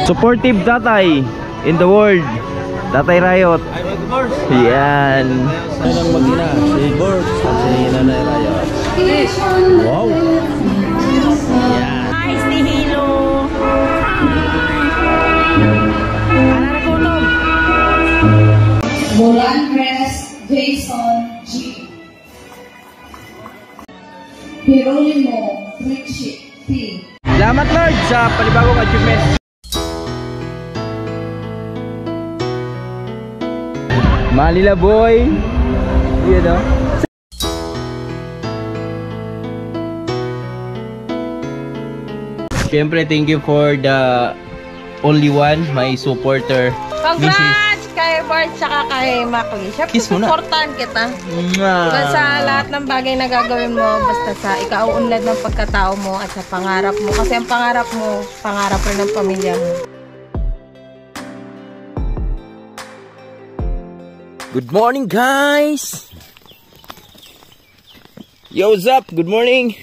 Supportive tatay in the world. Tatay Riot. Yan. Ang mag-ina, si Bort at si Nanay Riot. Wow. Yan. Hi, si Hilo. Para nagutom. Molan Crest, Jason G. Hieronimo Richie P. Salamat Lord sa panibagong achievement. Manila boy. You know. Siyempre, thank you for the only one, my supporter. Congrats kay Bart tsaka kay Mackley. Siyempre, Kiss mo na. supportan kita. Diba, sa lahat ng bagay na gagawin mo, basta sa ikauunlad ng pagkatao mo at sa pangarap mo. Kasi ang pangarap mo, pangarap rin ng pamilya mo. Good morning guys! Yo, what's up? Good morning!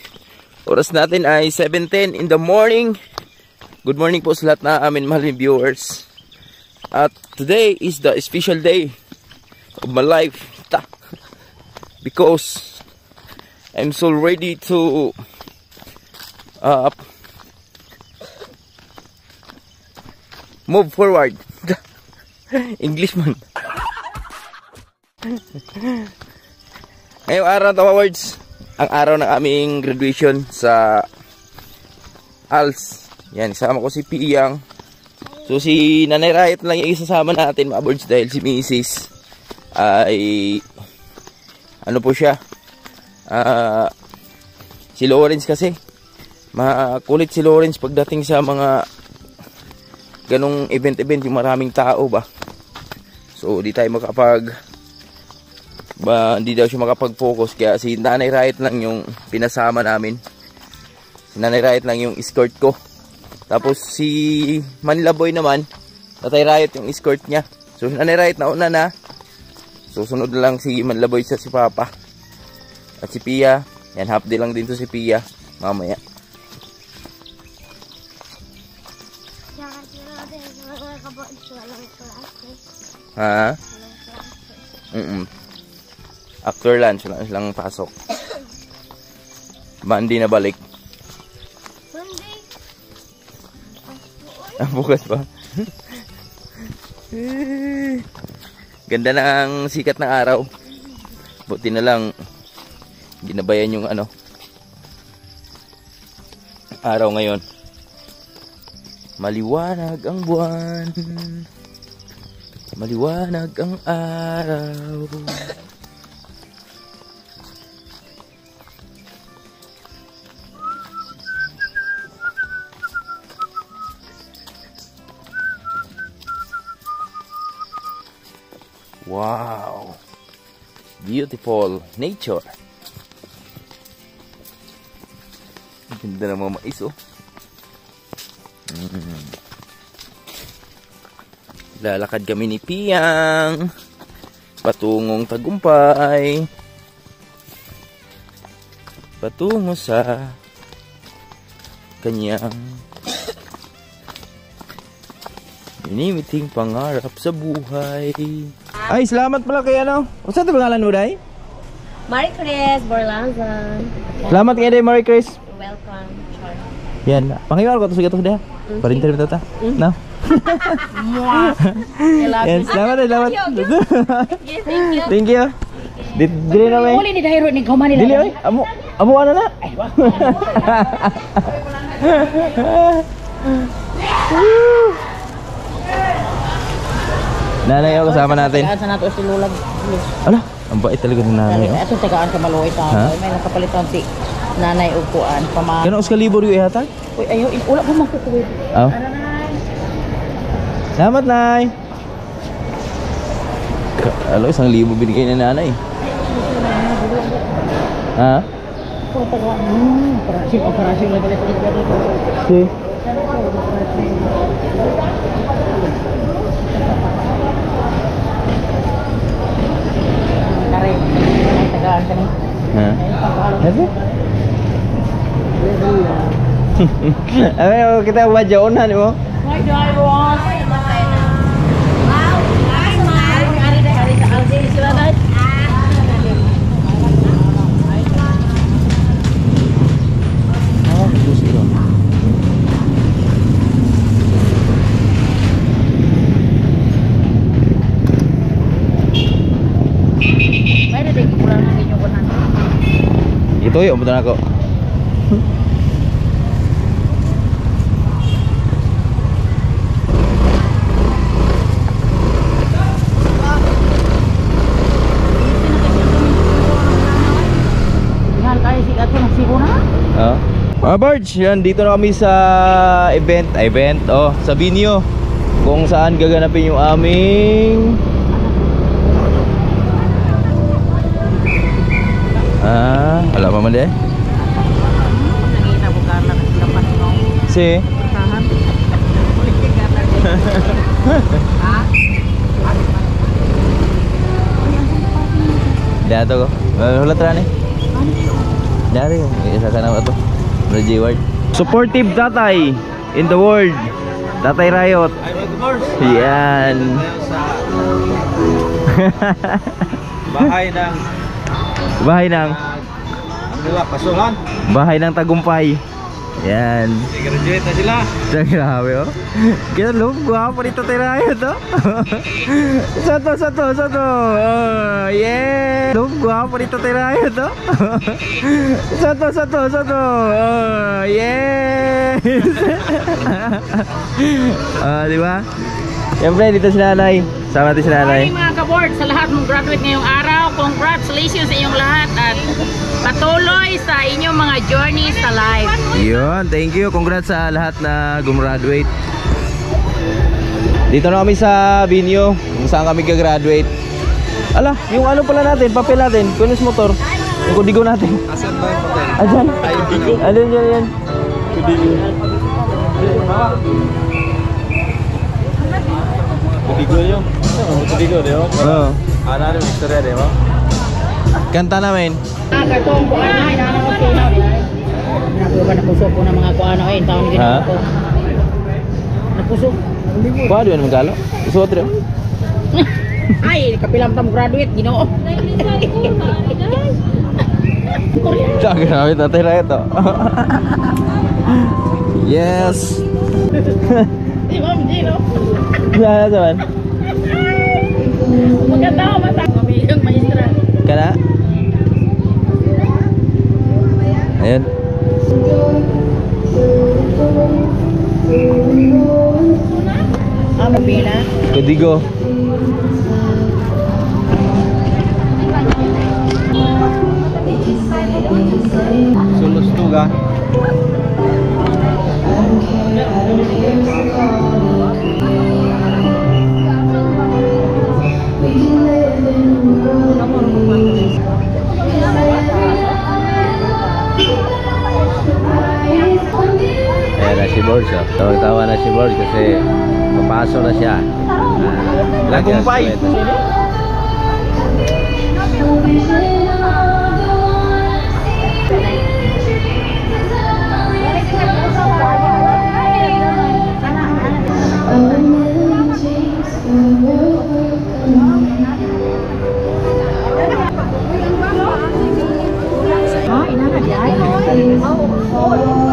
Oras natin ay 7:10 in the morning. Good morning po sa lahat na amin mahaling viewers. At today is the special day of my life. Because I'm so ready to move forward. English man. Ngayong araw na words, ang araw ng aming graduation sa ALS. Yan, isama ko si Piyang. So si Nanay Riot lang yung isasama natin mga birds dahil si Mrs. ay ano po siya, si Lawrence kasi makulit si Lawrence pagdating sa mga ganong event yung maraming tao ba. So di tayo hindi daw siya makapag-focus, kaya si Nanay Riot lang yung pinasama namin. Si Nanay Riot lang yung escort ko. Tapos si Manila Boy naman, Tatay Riot yung escort niya. So si Nanay Riot nauna na. Susunod lang si Manila Boy sa si Papa. At si Pia, yan half day lang din to si Pia mamaya. Ha? After lunch, wala silang pasok. Ba, hindi na balik? Bukas pa. Ganda ng sikat ng araw. Buti na lang ginabayan yung araw ngayon. Maliwanag ang buwan. Maliwanag ang araw. Wow, beautiful nature. Ganda ng mga mais, oh. Lalakad kami ni Piyang patungong Tagumpay, patungo sa kanyang inimiting pangarap sa buhay. Ay, salamat pala kay What's that pangalan mo, Day? Marie Chris Borlanzan. Salamat kay Day, Marie Chris. Welcome, Char. Yan, pangiwal ko ito sa gato dia. Parinter ito ta. No? Yan, salamat Day, salamat. Thank you. Dili na may. Uli ni Dairo ni Kaman nila. Dili oy, amo ano na? Nanay ako kasama natin. Sa nato si Lulag. Ala, ang bait talaga ng nanay. Ato tagaan ka maluoy ta. May nakapalitan si Nanay upuan pama. Kano uska libur yung ihatag? Uy, ayo, wala pa magkukuwid. Oh. Salamat, Nay. Alo, 1,000 binigay na nanay. Ha? Operasi lang dito. Si. Tagaan ka ni. Ha? Ano? Ay, kita ba joon na mo? Ito yun, punta na ako. Mga birds, yan, dito na kami sa event, sa venue kung saan gaganapin yung aming wala pa man si dito ko hulat rani dari isa sana ba to Ward. Supportive tatay in the world. Tatay Riot. Yan. Bahay ng tagumpay. Yan. Graduate na sila. Grabe oh. Kaya loob guwapo ni Tatay Riot oh. Soto. Oh, yeah. Loob guwapo ni Tatay Riot oh. Soto. Oh, yeah. Di ba? Siyempre dito si nanay. Sama natin si nanay. Morning mga ka-board, sa lahat mong graduate ngayong araw, congratulations sa inyong lahat at patuloy sa inyong mga journey sa life. Yun, thank you. Congrats sa lahat na gumraduate. Dito na kami sa venue kung saan kami gagraduate. Ala, yung ano pala natin, papel natin, kunis motor. Yung kudigo natin. Asan ba yung hotel? Ayan. Ay, kudigo. Alin yan. Kudigo. Kudigo yun. Kudigo yun. Oo. Ano yung istorya di ba? Kanta namin. Kartong ko ay nakakasunaw di ay. Nakuha na pusok ko ng mga kuano ay taon ginawa ko. Napusok. Kuha doon magkalo? Isuot rin. Ay, kapilang tam graduate Ginoo. Grabe Tatay Riot oh. Yes. Di ba Gino? Saan? Maganda ako mata. Amigang maestra. Kana? Ayan. Mabila. Kudigo. Sulustuga. Ayan na si Borge oh. Tawag-tawa na si Borge kasi papasok na siya. Tagumpay.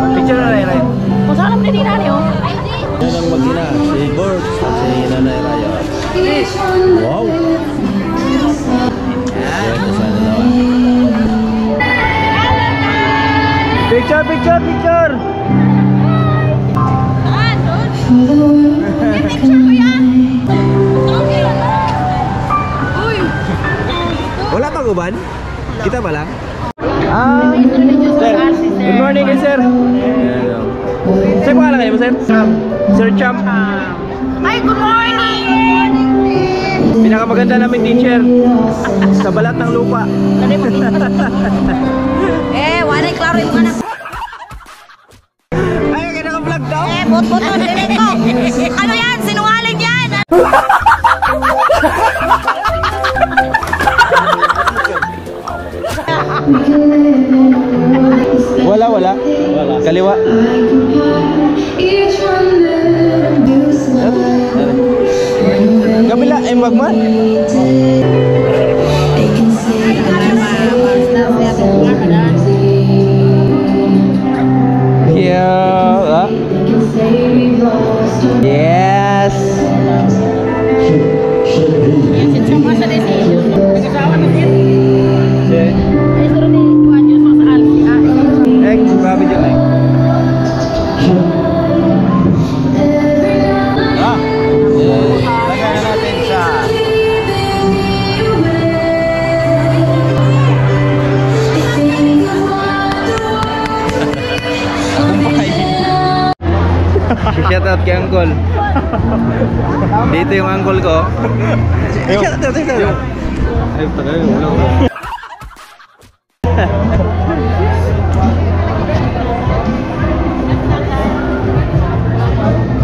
Picture na rin. Kung saan naman hindi na niyo? Yan ang mag-ina, si Borge at si Nanay Riot. Wow! Yan, sana naman. Picture! Picture ko yan. Uy. Wala pa guban? Kita ba lang? Sir, good morning sir. Sir, pangalan kayo mo sir? Sir Cham. Ay, good morning. Pinakamaganda namin teacher sa balat ng lupa. Wanay klaro yung anak. Ay, kaya naka-vlog daw? Bot-bot to, delete ko. Ano yan? Sinungaling yan. Wala. Kaliwa. Timbag man. Yeah. Yes. Grabe dyan eh. Lagyan na natin sa shout out kay Uncle. Dito yung uncle ko. Shout out. Ay, tagay, wala.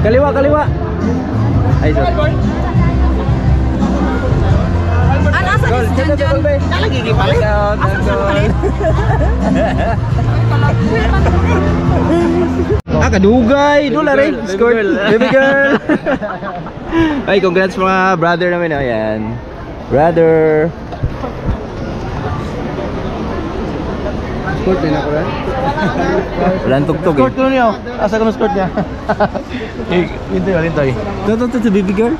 Kaliwa, kaliwa. Ay, sorry. Asa ni si John? Lagi gipalit. Kadugay. Dula rin. Escort. Baby girl. Ay, congrats mga brother namin. Ayan. Brother. Escort din ako rin. Walang tugtog Escort ko niyo. Asa ka mo escort niya? Hintoy. Ito, baby girl.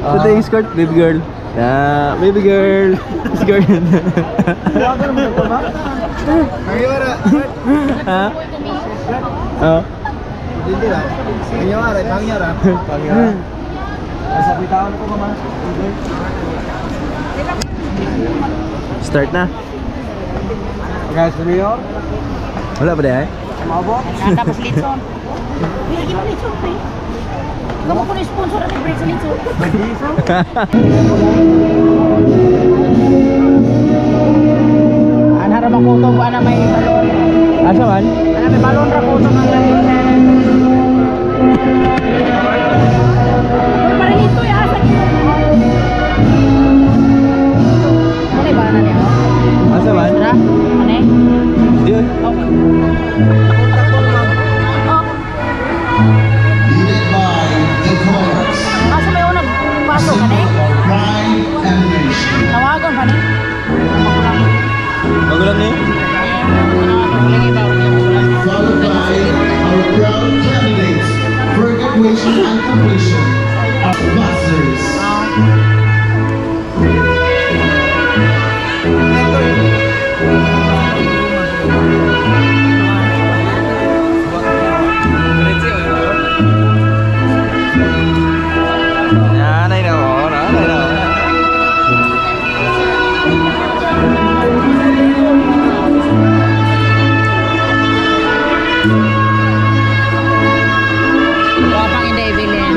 Ito yung skirt, baby girl. Baby girl. Skirt. Ha? Oh. Hindi lang. Pangyawa, pangyara. Asa bitawan ko mama. Start na. Guys, niyo. Wala pa deh. Mabot. Tapos litson. Lagi mo litson, pre. Kamu ko na sponsor at break sa litson. Anara makuto ba na may balon? Asa man? Ana may balon ra ko sa mga Parang ito ya asa niyo. Ano ba na niya? Asa man? Ano? Diyan. Asa may unang pasok ka Tawagan pa ni? Magulang ni? Followed by our proud candidates for graduation and completion of masters. Nanay na ako, nanay na ako. Wapang hindi ibilin.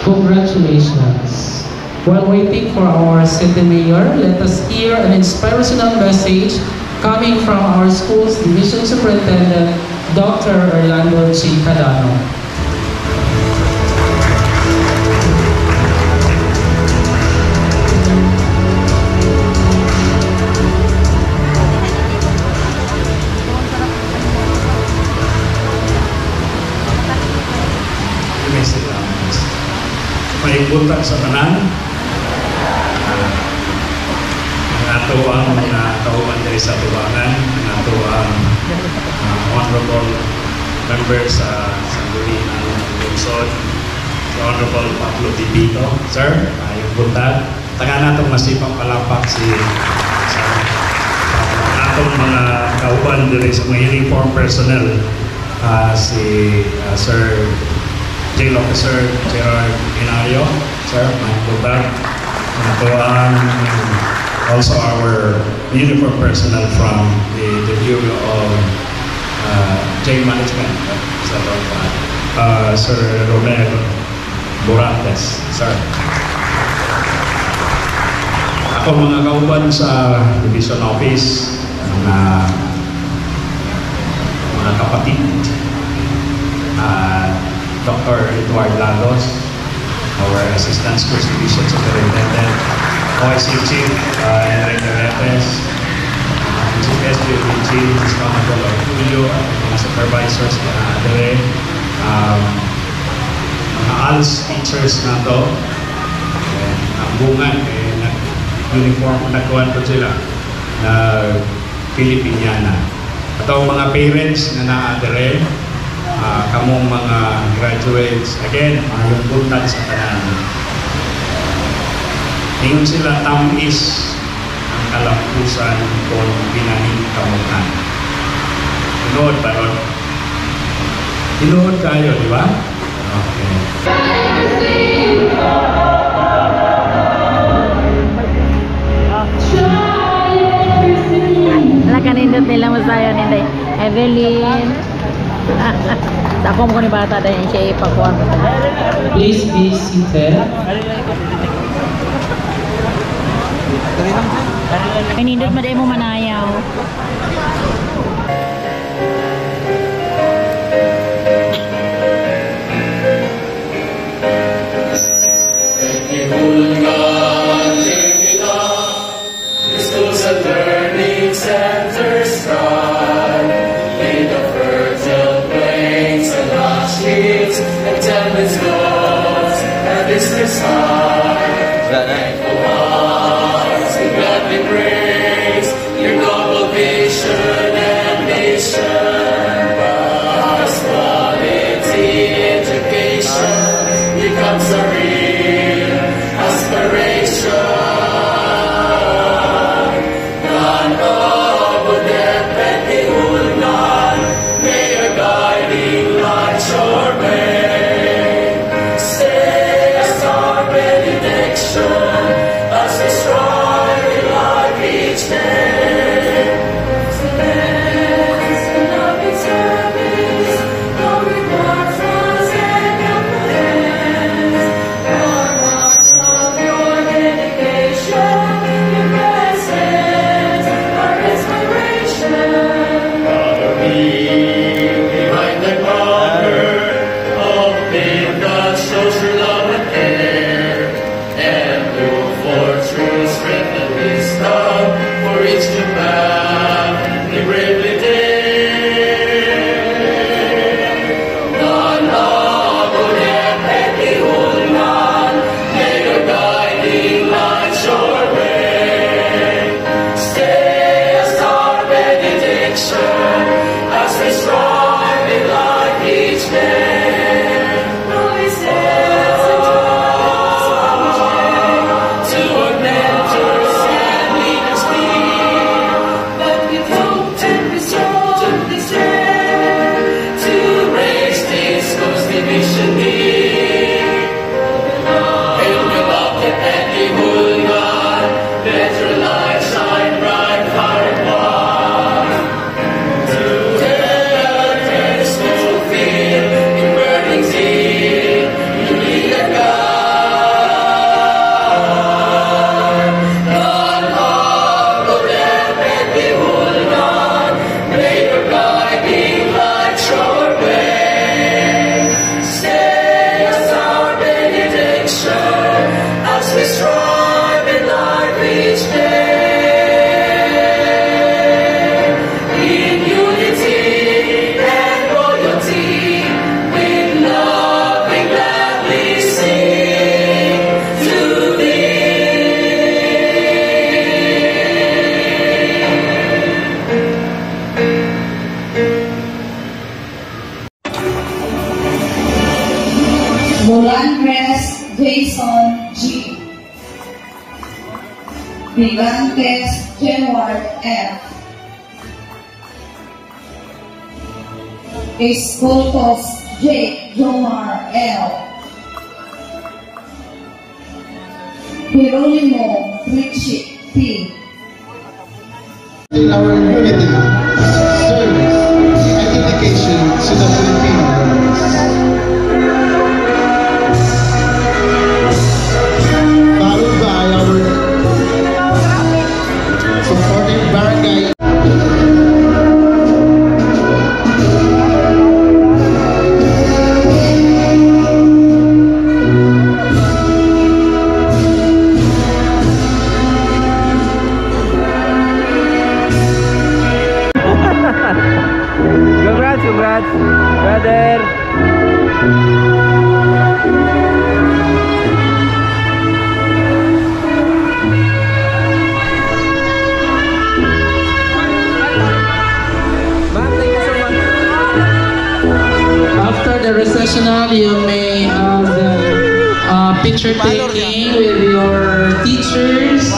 Congratulations. While waiting for our city mayor, let us hear an inspirational message coming from our school's division superintendent, Dr. Orlando G. Cadano. Maibutan sa tanan ang ato ang mga kauban diri sa tubangan, ang ato ang honorable member sa Sangguniang Lungsod, si Honorable Pablo Tibito. Sir, yung buntag taga natong masipang palapak si sa atong mga kauban diri sa mga uniform personnel, si Sir Jail Officer Gerard Inario, sir, my also our uniform personnel from the Bureau of Jail Management, Sir Romero Borantes, sir. Ako mga kauban sa Division Office, mga kapatid, Dr. Edward Lagos, our Assistant School Division Superintendent, OIC Chief Enrique Retes, Chief SJVG, Honorable Julio, mga supervisors na adere, mga ALS teachers na to, ang bungan, uniform, nagkuhan ko sila na Pilipiniana. At ang mga parents na na-adere, kamong mga graduates, again, yung buntag sa tanan. Ingon sila, tamis ang kalampusan kung pinaning kamukan. Tinood ba ron? Tinood kayo, di ba? Okay. Wala kanindot nila masayo ninday. Evelyn. Sa ako mo ni bata dahil siya ipakuha ko. Please be seated. Kanindot maday mo manayaw. Schools and learning centers strive. May the fertile plains and lush fields and temperance groves and business high. Thankful hearts and gladly praise your noble vision and mission. Highest quality education becomes a real aspiration. For each path they bravely dare. mission near. Hail the bucket and the Hulgan, let your light shine bright far and wide. To heaven, snow field, in burning zeal, you lead a guide. None harm, no death and the Hulgan, may your guiding light show our way. Stay as our benediction, as we strive in life each day. In unity and loyalty, with love we gladly sing to Molandres Jason G. Vigantes Jeward F. Escoltos Jake Jomar L. Jeronimo Richie P. In our unity, service, and dedication to the Filipinos. Followed by our supporting barangay. Congrats, congrats, brother. After the recessional, you may have the picture taking with your teachers.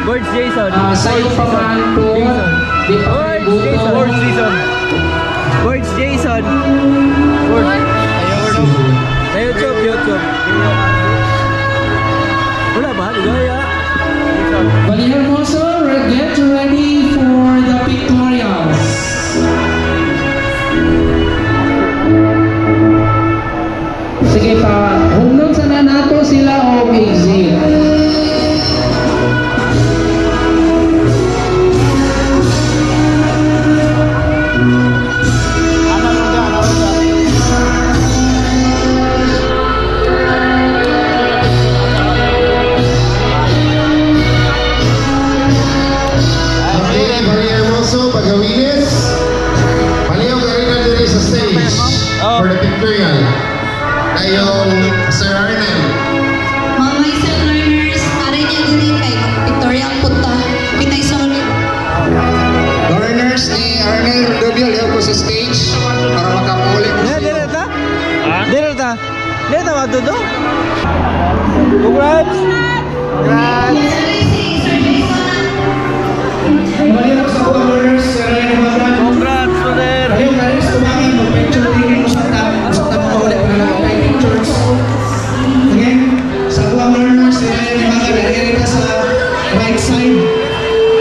Birds Jason. Sa iyong pangalan po, di pa Birds Jason. Birds Jason. Sa YouTube, YouTube. Wala ba? Ligaya. Bali Hermoso, get ready for the pictorials. Sige pa, humnong sana nato sila o exit. Bali Hermoso, Pagawiles. Paliyaw ka rin na diri sa stage for the pictorial. Ayong Sir Arnel. Mga isang learners, aray niya dili kay pictorial punta. Pitay solid. Learners ni Arnel Rodobio, liyaw ko sa stage para makapuli ko sa iyo. Direta matuto. Congrats. Congrats. Baliyaw sa mga learners, Sir Arnel. Congrats, brother. Ayun, guys, tumangin mo. Picture tingin mo sa mga ulit na mga pictures. Again, sa mga learners, Sir Arnel, nagiging ka sa right side.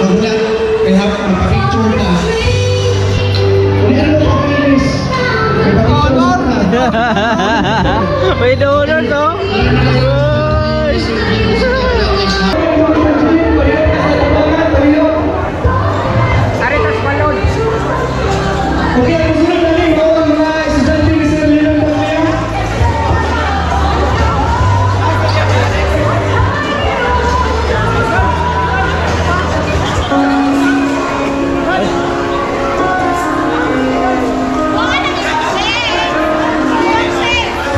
Pagulat, kaya magpa-picture ka. Kung ano mo, guys? Magpa-picture ka. May donor to. Okay, susunod na rin po ang mga estudyante ni Sir Leonard Pagmaya.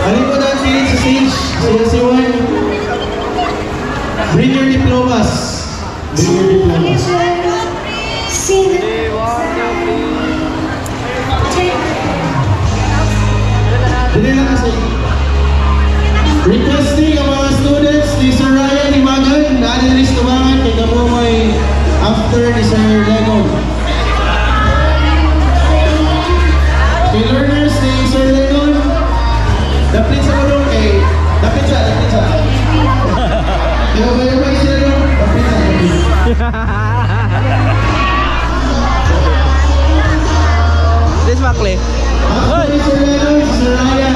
Halin po natin sa stage, sa LC1. Bring your diplomas. Bring your diplomas. Dili lang kasi. Requesting ang mga students ni Sir Ryan Imagan na anilis tumangan kay kamo may after ni Sir Legon. Kay learners ni Sir Legon, Makli. Mr. Reynolds, Sir Ryan.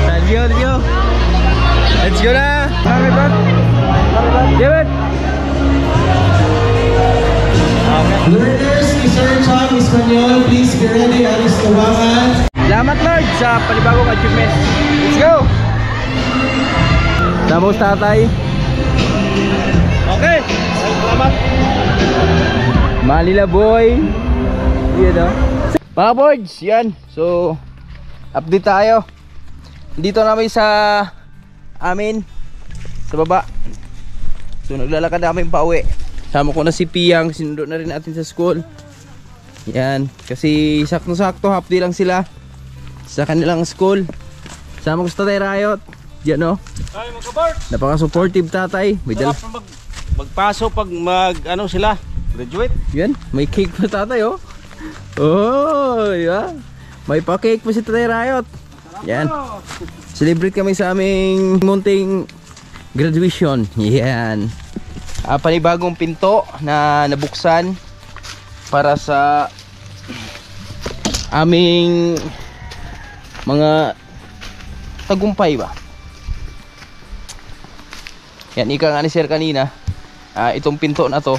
Let's go. Let's go na. David. Learners, Sir Chang Espanyol, please be ready. Alis Tubangan. Salamat Lord sa panibagong achievement. Let's go. Tapos tatay. Okay. Salamat. Manila boy. Yan o. Mga boards, yan. So, update tayo. Dito namin sa amin sa baba. So, naglalakad namin pa uwi. Sama ko na si Piyang. Sinundo na rin natin sa school. Yan. Kasi sakto-sakto, half day lang sila sa kanilang school. Sama ko sa Tatay Riot. Yan o. Ay, mga kabart. Napaka-supportive tatay. May dala. Magpaso pag ano sila. Graduate. Yan. May cake pa tatay oh. Oh, yeah. May pa-cake pa si Tatay Riot. Yan. Celebrate kami sa aming munting graduation. Yan. Panibagong pinto na nabuksan para sa aming mga tagumpay ba. Yan, ika nga ni Sir kanina. Itong pinto na to.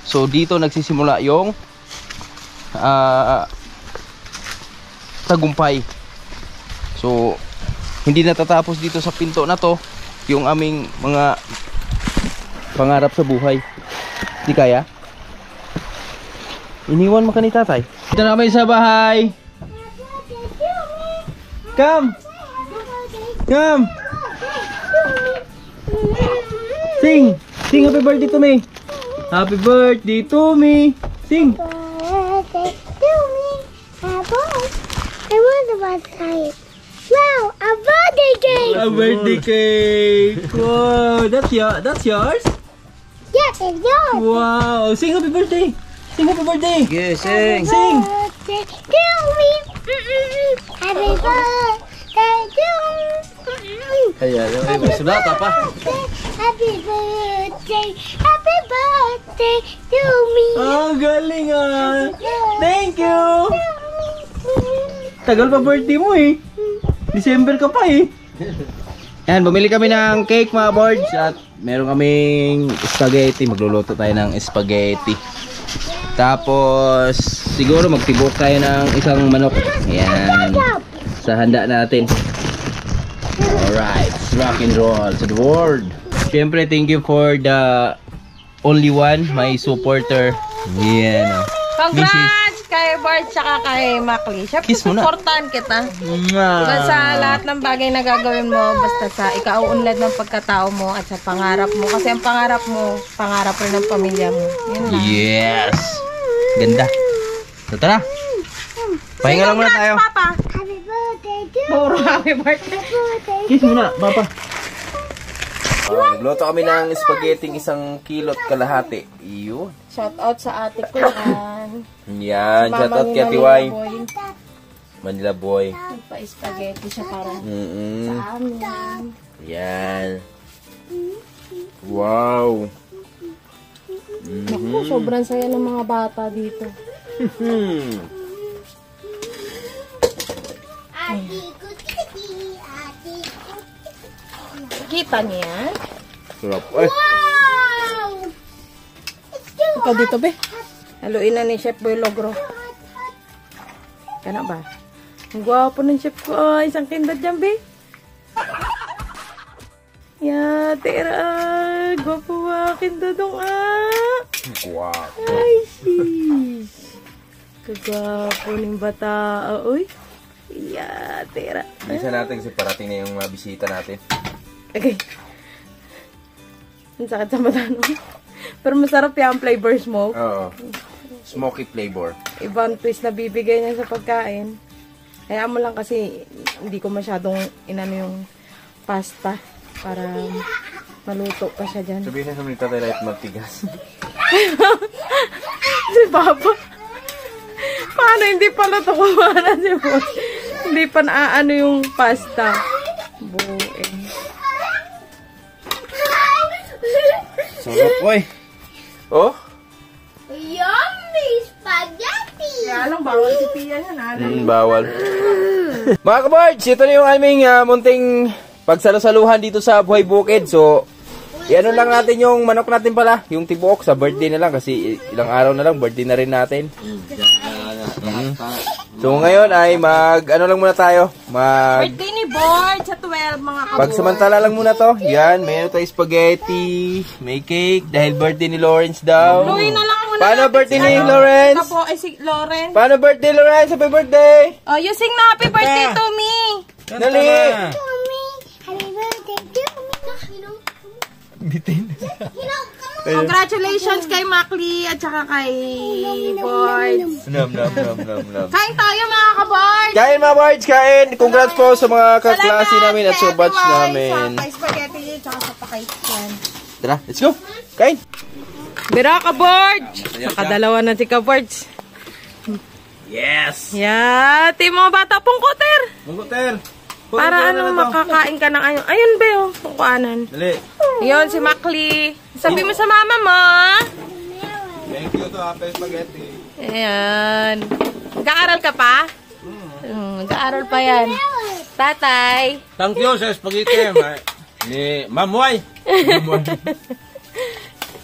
So dito nagsisimula yung tagumpay. So hindi natatapos dito sa pinto na to yung aming mga pangarap sa buhay. Di kaya? Iniwan mo ka ni tatay. Dito na kami sa bahay. Come! Come! Sing! Sing happy birthday to me! Happy birthday to me! Sing! Birthday to me! I want a birthday. Wow! A birthday cake! A birthday cake! Wow! That's yours? Yes, it's yours! Wow! Sing happy birthday! Sing happy birthday! Yes, sing! Sing! Birthday to me! Happy birthday to me! Ayan, may sulata pa. Happy birthday! Happy birthday to me! Ang galing ah! Thank you! Tagal pa birthday mo eh. December ka pa eh. Yan, bumili kami ng cake mga boards. At meron kaming spaghetti. Magluluto tayo ng spaghetti. Tapos siguro magtibok tayo ng isang manok. Yan. Sa handa natin. Alright, rock and roll to the world. Siyempre, thank you for the only one, my supporter. Yan. Congrats kay Bart tsaka kay Makli. Siyempre, Kiss mo na. supportan kita. Sa lahat ng bagay na gagawin mo, basta sa ikauunlad ng pagkatao mo at sa pangarap mo. Kasi ang pangarap mo, pangarap rin ng pamilya mo. Yun lang. Yes! Ganda. So, tara. Pahinga lang muna tayo. Papa. Happy birthday to me! Puro happy birthday. Kiss muna, Papa. Nagluto kami ng spaghetti 1 kilo at kalahati. Iyon. Shout out sa ate ko yan. Yan, shout out kay Tiwai. Manila boy. Nagpa-spaghetti siya para sa amin. Yan. Wow. Naku, sobrang saya ng mga bata dito. Kita niyo yan? Sarap. Ay. Ikaw dito, be. Haluin na ni Chef Boy Logro. Kana ba? Ang gwapo ng chef ko. Ay, isang kinda dyan, be. Ya, tira. Gwapo ba? Kinda dong, ah. Wow. Ay, sis. Kagwapo ng bata. Uy. Ya, tira. Bisa natin kasi parating na yung mga bisita natin. Okay. Ang sakit sa mata, no? Pero masarap yung flavor smoke. Oo. Smoky flavor. Ibang twist na bibigay niya sa pagkain. Kaya mo lang kasi hindi ko masyadong inano yung pasta para maluto pa siya dyan. Sabihin na sa mga tatay light magtigas. Si Papa. Paano hindi pa natukuha na si Boss? Hindi pa naaano yung pasta. Bueng. Sarap, boy. Oh? Yummy spaghetti! Kaya lang, bawal si Pia yan. Bawal. Mga kabards, ito na yung aming munting pagsalusaluhan dito sa Buhay Bukid. So, iano lang natin yung manok natin pala. Yung tibuok sa birthday na lang. Kasi ilang araw na lang, birthday na rin natin. So, ngayon ay ano lang muna tayo. Birthday ni Board sa 12, mga kaboard. Pagsamantala lang muna to. Yan, may tayo spaghetti, may cake, dahil birthday ni Lawrence daw. Luwi na lang muna. Paano birthday ni Lawrence? Ito po ay si Lawrence. Paano birthday, Lawrence? Happy birthday! Oh, you sing na happy birthday to me. Dali! Happy birthday to me. Bitin. Congratulations kay Makli at saka kay Board. Nom. Kain tayo mga ka-Board. Kain mga boards, kain! Congrats po sa mga kaklase namin at sa batch namin. Sa spaghetti at saka sa pakait yan. Tara, let's go! Kain! Bira ka-Board! Nakadalawa na si ka-Board. Yes! Yeah, team mga bata pong kuter. Mungkuter! Para ano, makakain ka ng ayun. Ayun, Beo, kung kuanan. Dali! Yun, si Makli. Sabi mo sa mama mo. Thank you to Happy Spaghetti. Ayan. Nag-aaral ka pa? Nag-aaral pa yan. Tatay. Thank you sa spaghetti ni Mamoy.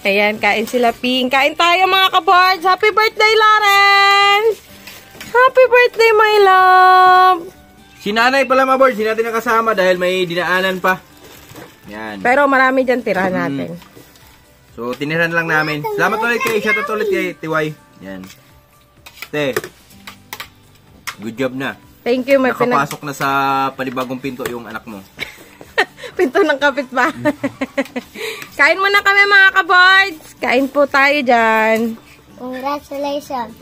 Ayan, kain sila, Ping. Kain tayo mga ka-boards. Happy birthday, Lawrence! Happy birthday, my love! Si nanay pala mga boards, hindi natin nakasama dahil may dinaanan pa. Yan. Pero marami dyan tira natin. So, tiniran lang namin. Salamat ulit kay shoutout ulit kay Tiway. Yan. Te, good job na. Thank you, my Nakapasok na sa panibagong pinto yung anak mo. Pinto ng kapitbahay. Kain muna kami mga ka-boards. Kain po tayo dyan. Congratulations.